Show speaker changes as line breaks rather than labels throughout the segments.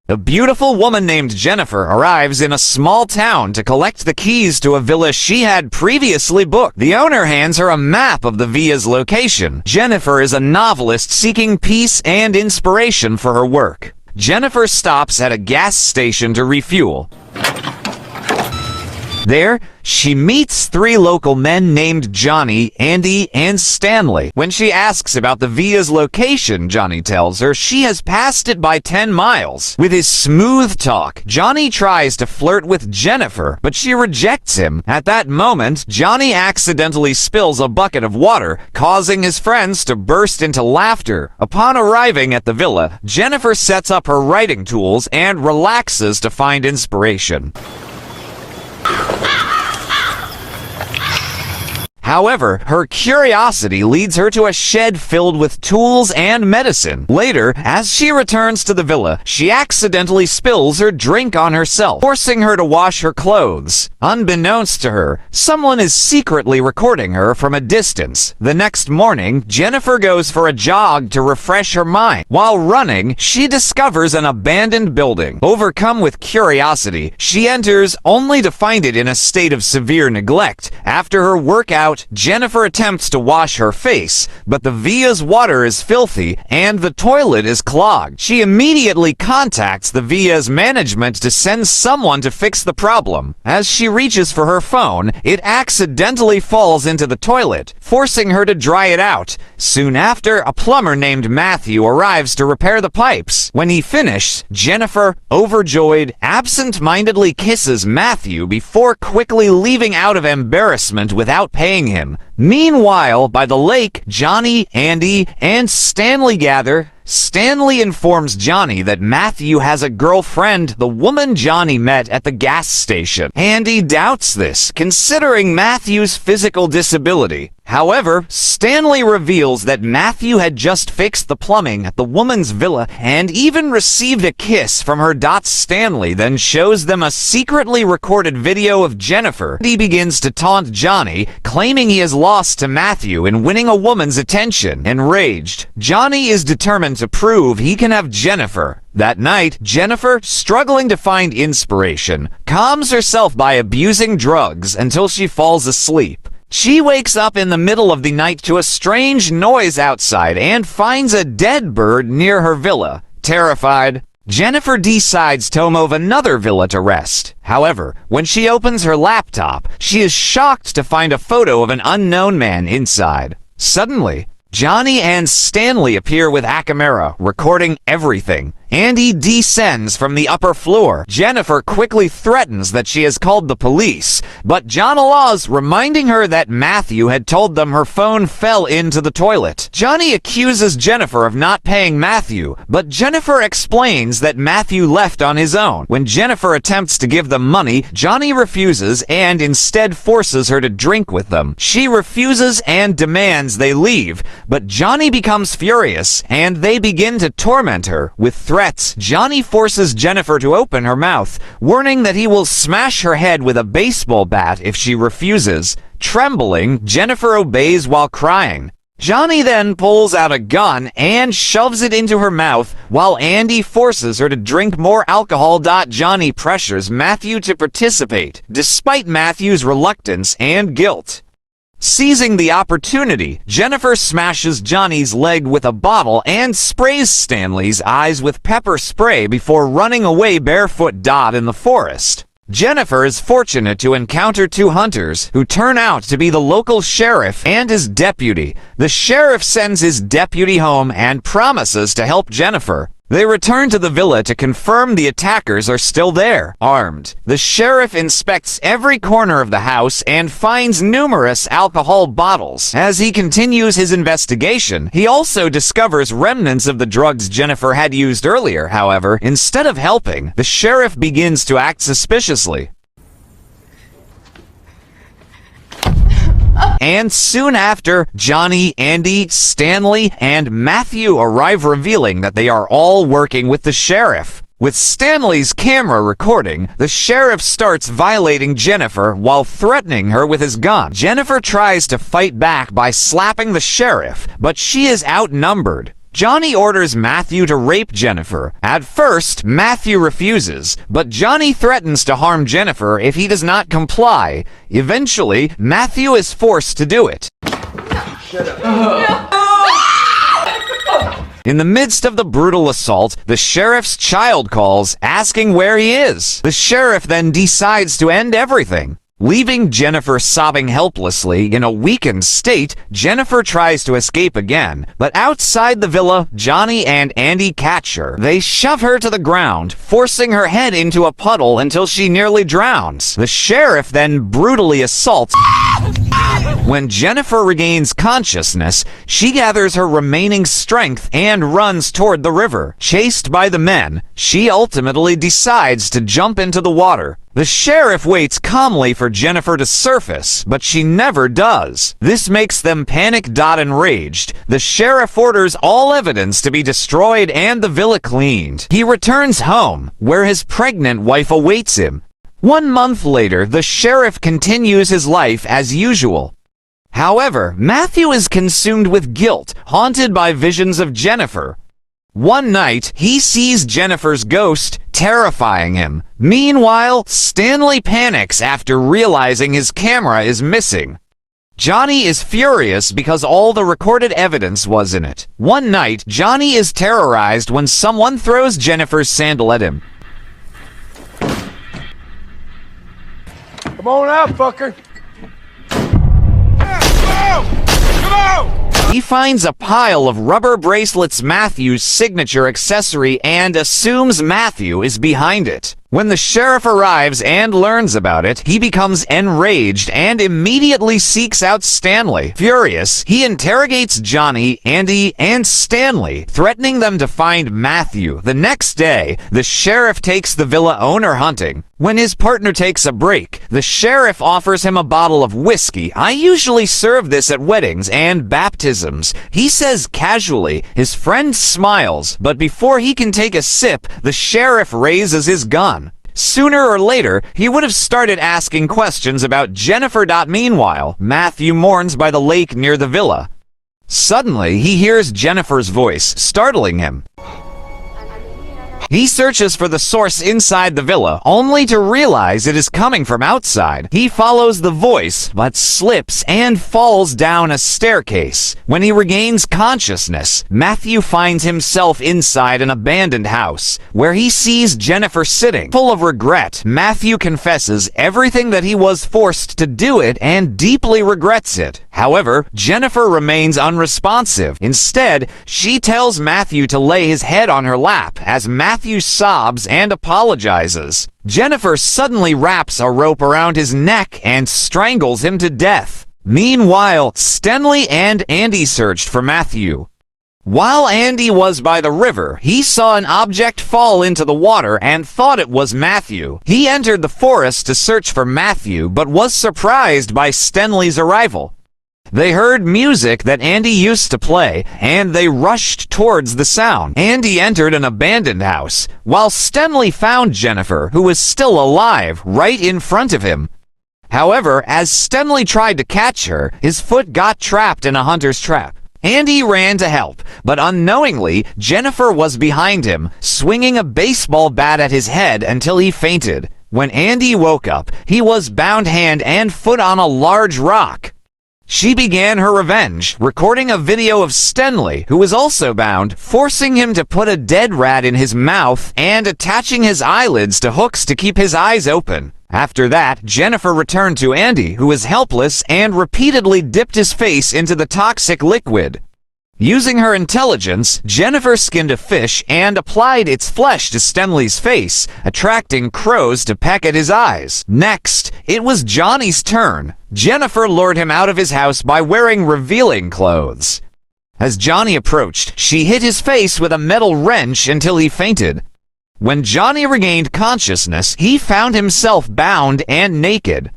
A beautiful woman named Jennifer arrives in a small town to collect the keys to a villa she had previously booked. The owner hands her a map of the villa's location. Jennifer is a novelist seeking peace and inspiration for her work. Jennifer stops at a gas station to refuel. There, she meets 3 local men named Johnny, Andy, and Stanley. When she asks about the villa's location, Johnny tells her she has passed it by 10 miles. With his smooth talk, Johnny tries to flirt with Jennifer, but she rejects him. At that moment, Johnny accidentally spills a bucket of water, causing his friends to burst into laughter. Upon arriving at the villa, Jennifer sets up her writing tools and relaxes to find inspiration. However, her curiosity leads her to a shed filled with tools and medicine. Later, as she returns to the villa, she accidentally spills her drink on herself, forcing her to wash her clothes. Unbeknownst to her, someone is secretly recording her from a distance. The next morning, Jennifer goes for a jog to refresh her mind. While running, she discovers an abandoned building. Overcome with curiosity, she enters only to find it in a state of severe neglect. After her workout, Jennifer attempts to wash her face, but the villa's water is filthy and the toilet is clogged. She immediately contacts the villa's management to send someone to fix the problem. As she reaches for her phone, it accidentally falls into the toilet, forcing her to dry it out. Soon after, a plumber named Matthew arrives to repair the pipes. When he finishes, Jennifer, overjoyed, absent-mindedly kisses Matthew before quickly leaving out of embarrassment without paying him. Meanwhile, by the lake, Johnny, Andy, and Stanley gather. Stanley informs Johnny that Matthew has a girlfriend, the woman Johnny met at the gas station. Andy doubts this, considering Matthew's physical disability. However, Stanley reveals that Matthew had just fixed the plumbing at the woman's villa and even received a kiss from her. Stanley then shows them a secretly recorded video of Jennifer. He begins to taunt Johnny, claiming he has lost to Matthew in winning a woman's attention. Enraged, Johnny is determined to prove he can have Jennifer. That night, Jennifer, struggling to find inspiration, calms herself by abusing drugs until she falls asleep. She wakes up in the middle of the night to a strange noise outside and finds a dead bird near her villa. Terrified, Jennifer decides to move another villa to rest. However, when she opens her laptop, she is shocked to find a photo of an unknown man inside. Suddenly, Johnny and Stanley appear with a camera, recording everything. Andy descends from the upper floor. Jennifer quickly threatens that she has called the police, but John allows, reminding her that Matthew had told them her phone fell into the toilet. Johnny accuses Jennifer of not paying Matthew, but Jennifer explains that Matthew left on his own. When Jennifer attempts to give them money, Johnny refuses and instead forces her to drink with them. She refuses and demands they leave, but Johnny becomes furious and they begin to torment her with threats. Johnny forces Jennifer to open her mouth, warning that he will smash her head with a baseball bat if she refuses. Trembling, Jennifer obeys while crying. Johnny then pulls out a gun and shoves it into her mouth, while Andy forces her to drink more alcohol. Johnny pressures Matthew to participate, despite Matthew's reluctance and guilt. Seizing the opportunity, Jennifer smashes Johnny's leg with a bottle and sprays Stanley's eyes with pepper spray before running away barefoot. In the forest, Jennifer is fortunate to encounter 2 hunters who turn out to be the local sheriff and his deputy. The sheriff sends his deputy home and promises to help Jennifer. They return to the villa to confirm the attackers are still there. Armed, the sheriff inspects every corner of the house and finds numerous alcohol bottles. As he continues his investigation, he also discovers remnants of the drugs Jennifer had used earlier. However, instead of helping, the sheriff begins to act suspiciously. And soon after, Johnny, Andy, Stanley, and Matthew arrive, revealing that they are all working with the sheriff. With Stanley's camera recording, the sheriff starts violating Jennifer while threatening her with his gun. Jennifer tries to fight back by slapping the sheriff, but she is outnumbered. Johnny orders Matthew to rape Jennifer. At first, Matthew refuses, but Johnny threatens to harm Jennifer if he does not comply. Eventually, Matthew is forced to do it.
Shut up.
In the midst of the brutal assault, the sheriff's child calls, asking where he is. The sheriff then decides to end everything. Leaving Jennifer sobbing helplessly in a weakened state, Jennifer tries to escape again, but outside the villa, Johnny and Andy catch her. They shove her to the ground, forcing her head into a puddle until she nearly drowns. The sheriff then brutally assaults. When Jennifer regains consciousness, she gathers her remaining strength and runs toward the river. Chased by the men, she ultimately decides to jump into the water. The sheriff waits calmly for Jennifer to surface, but she never does. This makes them panicked-enraged. The sheriff orders all evidence to be destroyed and the villa cleaned. He returns home, where his pregnant wife awaits him. 1 month later, the sheriff continues his life as usual. However, Matthew is consumed with guilt, haunted by visions of Jennifer. One night, he sees Jennifer's ghost, terrifying him. Meanwhile, Stanley panics after realizing his camera is missing. Johnny is furious because all the recorded evidence was in it. One night, Johnny is terrorized when someone throws Jennifer's sandal at him.
Come on out, fucker. Come on!
He finds a pile of rubber bracelets, Matthew's signature accessory, and assumes Matthew is behind it. When the sheriff arrives and learns about it, he becomes enraged and immediately seeks out Stanley. Furious, he interrogates Johnny, Andy, and Stanley, threatening them to find Matthew. The next day, the sheriff takes the villa owner hunting. When his partner takes a break, the sheriff offers him a bottle of whiskey. "I usually serve this at weddings and baptisms," he says casually. His friend smiles, but before he can take a sip, the sheriff raises his gun. Sooner or later, he would have started asking questions about Jennifer. Meanwhile, Matthew mourns by the lake near the villa. Suddenly, he hears Jennifer's voice, startling him. He searches for the source inside the villa, only to realize it is coming from outside. He follows the voice, but slips and falls down a staircase. When he regains consciousness, Matthew finds himself inside an abandoned house, where he sees Jennifer sitting. Full of regret, Matthew confesses everything that he was forced to do it and deeply regrets it. However, Jennifer remains unresponsive. Instead, she tells Matthew to lay his head on her lap as Matthew sobs and apologizes. Jennifer suddenly wraps a rope around his neck and strangles him to death. Meanwhile, Stanley and Andy searched for Matthew. While Andy was by the river, he saw an object fall into the water and thought it was Matthew. He entered the forest to search for Matthew, but was surprised by Stanley's arrival. They heard music that Andy used to play, and they rushed towards the sound. Andy entered an abandoned house, while Stanley found Jennifer, who was still alive, right in front of him. However, as Stanley tried to catch her, his foot got trapped in a hunter's trap. Andy ran to help, but unknowingly, Jennifer was behind him, swinging a baseball bat at his head until he fainted. When Andy woke up, he was bound hand and foot on a large rock. She began her revenge, recording a video of Stanley, who was also bound, forcing him to put a dead rat in his mouth and attaching his eyelids to hooks to keep his eyes open. After that, Jennifer returned to Andy, who was helpless, and repeatedly dipped his face into the toxic liquid. Using her intelligence, Jennifer skinned a fish and applied its flesh to Stanley's face, attracting crows to peck at his eyes. Next, it was Johnny's turn. Jennifer lured him out of his house by wearing revealing clothes. As Johnny approached, she hit his face with a metal wrench until he fainted. When Johnny regained consciousness, he found himself bound and naked.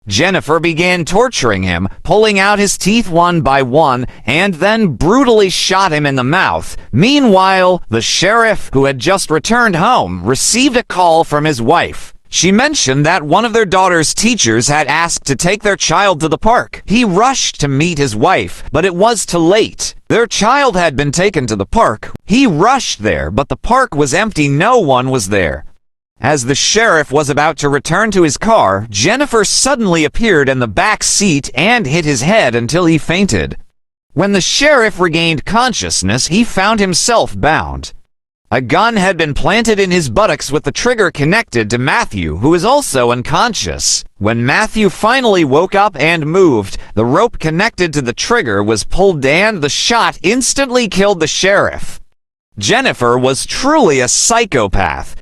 Jennifer began torturing him, pulling out his teeth one by one, and then brutally shot him in the mouth. Meanwhile, the sheriff, who had just returned home, received a call from his wife. She mentioned that one of their daughter's teachers had asked to take their child to the park. He rushed to meet his wife, but it was too late. Their child had been taken to the park. He rushed there, but the park was empty. No one was there. As the sheriff was about to return to his car, Jennifer suddenly appeared in the back seat and hit his head until he fainted. When the sheriff regained consciousness, he found himself bound. A gun had been planted in his buttocks with the trigger connected to Matthew, who is also unconscious. When Matthew finally woke up and moved, the rope connected to the trigger was pulled and the shot instantly killed the sheriff. Jennifer was truly a psychopath.